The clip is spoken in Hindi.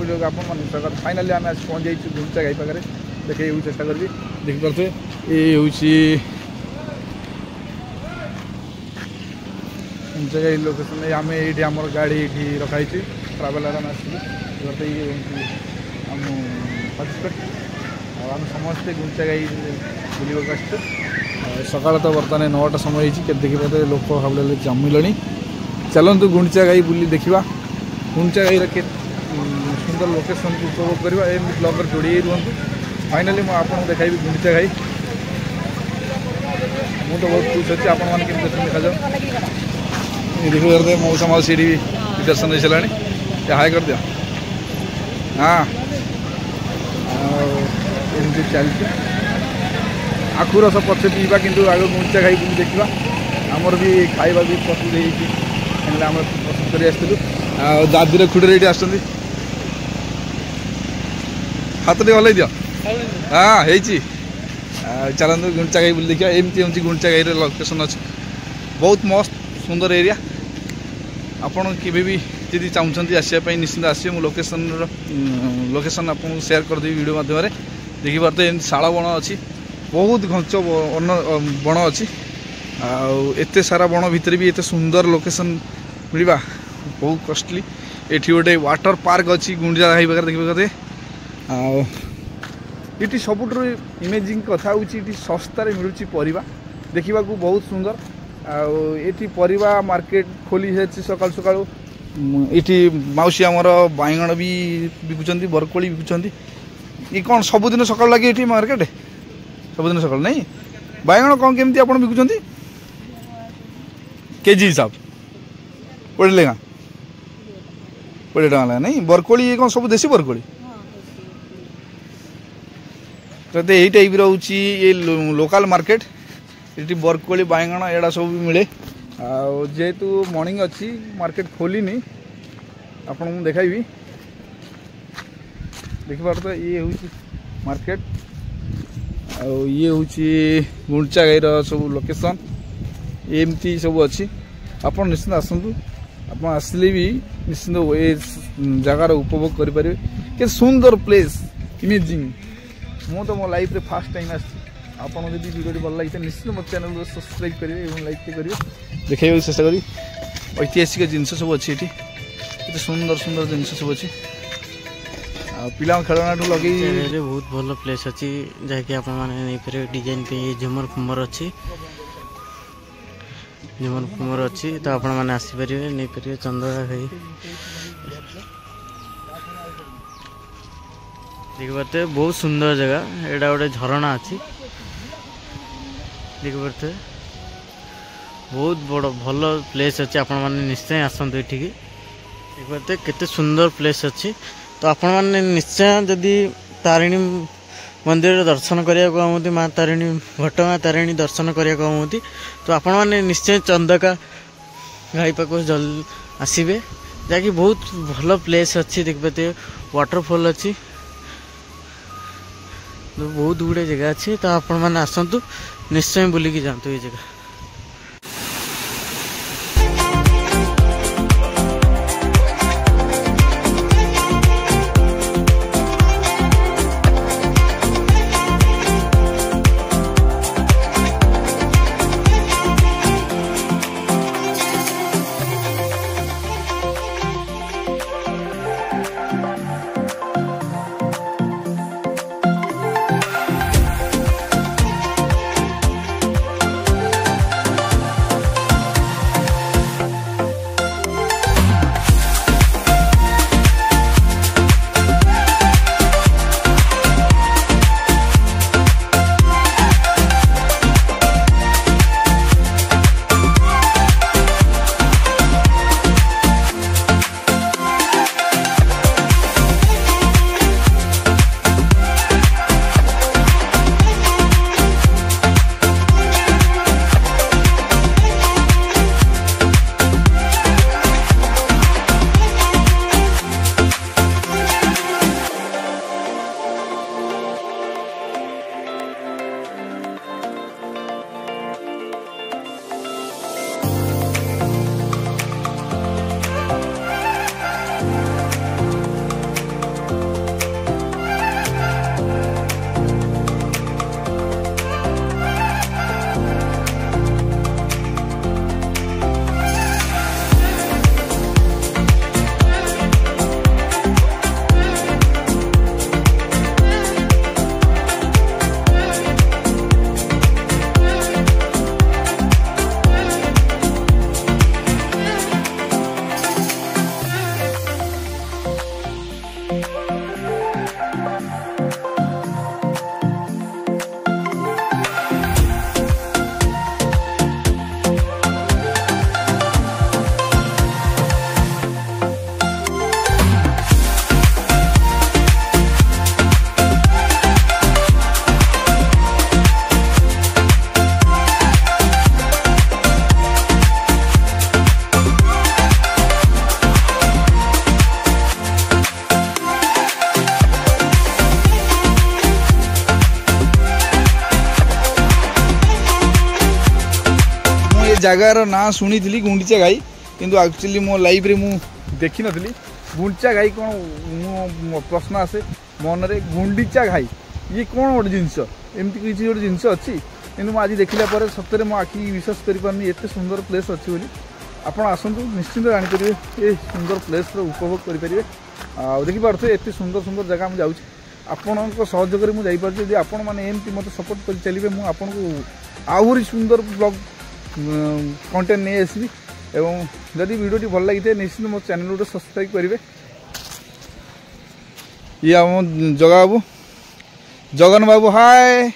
उपयोग आप फाइनाली आम आज पहुँच जाइए गुंचा घाई पाखे देखे चेष्टा करी देखिपे ये हूँ गुंचा घाई लोकेशन आम ये आम गाड़ी ये रखाई ट्रावेलर आम आसते ये आम पार्टिसिपेट आम समस्ते गुंचा घाई बुलवाक आस सकाल तो बर्तमान 9टा समय देखिए लोक हाबले जमिले चलतु गुंचा घाई बुली देखा गुंचा घाई सुंदर लोकेशन को उपभोग करवा एम ब्लॉगर जोड़ी रुहतु फाइनाली मुझे आपको देखाई गुंचा घाई मुझे तो बहुत खुश अच्छी आपण मैंने देखा जाओ देखिए मौसा मौसी भी दर्शन दे सारा हाय कर दिया हाँ एमती चलती आखु रस पचे पीवा कि आगे गुंचा घाई बुली देखा आमर भी खाଇବା भी प्रस्तुत होती आम प्रस्तुत कर आसलु दादीर खुड़े ये आस हाथ टे हल्ई दियो हाँ चलते गुंचा घाई बुली देखा एमती एमती गुंचा घाई लोकेशन अच्छे बहुत मस्त सुंदर एरिया आपड़ के भी जी चाहते आसपाई निश्चिंत आसवे मु लोकेशन आपको शेयर करदेवी वीडियो माध्यम देखी पारे एम शाल बण अच्छी बहुत घंच बण अच्छी आते सारा बण भितर भी एते सुंदर लोकेशन मिलवा बहुत कॉस्टली एटी गोटे वाटर पार्क अच्छी गुंजा घाई पाखे देखिए ये सबुठ इमेजिंग कथा हूँ सस्तार मिलूँ परिवा देखा बहुत सुंदर आठी परिवा मार्केट खोली है सकाल सकाल ये मौसी आमर बाइगण भी बिकुंट बरकोली बिकुंट ये कौन सबुदिन सकाल लगे ये मार्केट सबुदिन सकाल नहीं बाइगण कौन केमती आप बिकुंट केजी हिसाब 20 लेगा 20 टका लगा नहीं बरकोली ये कौन सब देसी बरकोली तो यही टाइप रोचे ये लोकल मार्केट ये बरकोली बाइगण एड़ा सब भी मिले जेहेतु मॉर्निंग अच्छी मार्केट खोलनी आपको देखाइबी देखिपार तो ये हूँ मार्केट ये हूँ गुंचा घाईर सब लोकेशन एमती सब अच्छी आप निश्चिंत आसतु आप आसले भी निश्चिंत ये जगार उपभोग करें के सुंदर प्लेस इमेजिंग मु तो मो लाइफ रे फर्स्ट टाइम आसी आपन जदि वीडियो भल लगी निश्चित मो चैनल को सब्सक्राइब करेंगे और लाइक करेंगे देखा चेष्टा करी ऐतिहासिक जिनस सब अच्छी ये सुंदर सुंदर जिनस सब अच्छी पिला खेलना लगे बहुत भल प्लेस अच्छी जहाँकि आपरे डिजाइन पे झुमर फुमर अच्छी झुमर फुमर अच्छी तो आप आसपारे नहीं पारे चंद्रगा खाई देखिए बहुत सुंदर जगह एटा गोटे झरणा अच्छी देखिए बहुत बड़ भल प्लेस अच्छी आपण मैंने निश्चय आसतु ये देखिए केते सुंदर प्लेस अच्छी तो आपण मैंने निश्चय जदि तारिणी मंदिर दर्शन करने को माँ तारिणी घटगाँ तारिणी दर्शन करने को तो आपण मैंने निश्चय चंदका घाई पाक जल आसबे जहाँकि बहुत भल प्लेस अच्छी देखिए वाटरफॉल अच्छी तो बहुत गुड़े जगह अच्छी तो आपण मैंने आसतु निश्चय बुलिकी जातु ये जगह। जगार ना शुणी गुंडीचा घाई किंतु एक्चुअली मो लाइफ रे मु देखी नथली गुंडीचा घाई कौन मो प्रश्न आसे मन रे गुंडीचा घाई ये कौन गोटे जिनस एमती किसी गोटे जिनस अच्छी किंतु आज देखला पर सतरे मो आखि विश्वास करि पारनी एते सुंदर प्लेस अच्छी बोली आपण आसंतु निश्चिंत जानि परिबे ए सुंदर प्लेस रो उपभोग करि परिबे आ देखि पारथु एते सुंदर सुंदर जगह हम जाउछी आपणको सहयोग रे मु जाई पारछि यदि आपण माने एमती मते सपोर्ट कर चलिबे मु आपनको आहुरी सुंदर ब्लॉग कंटेंट नहीं आसबि एवं जदि वीडियो भल लगी निश्चित मो चैनल को सब्सक्राइब करेंगे। ये आम जगा बाबू जगन बाबू हाय।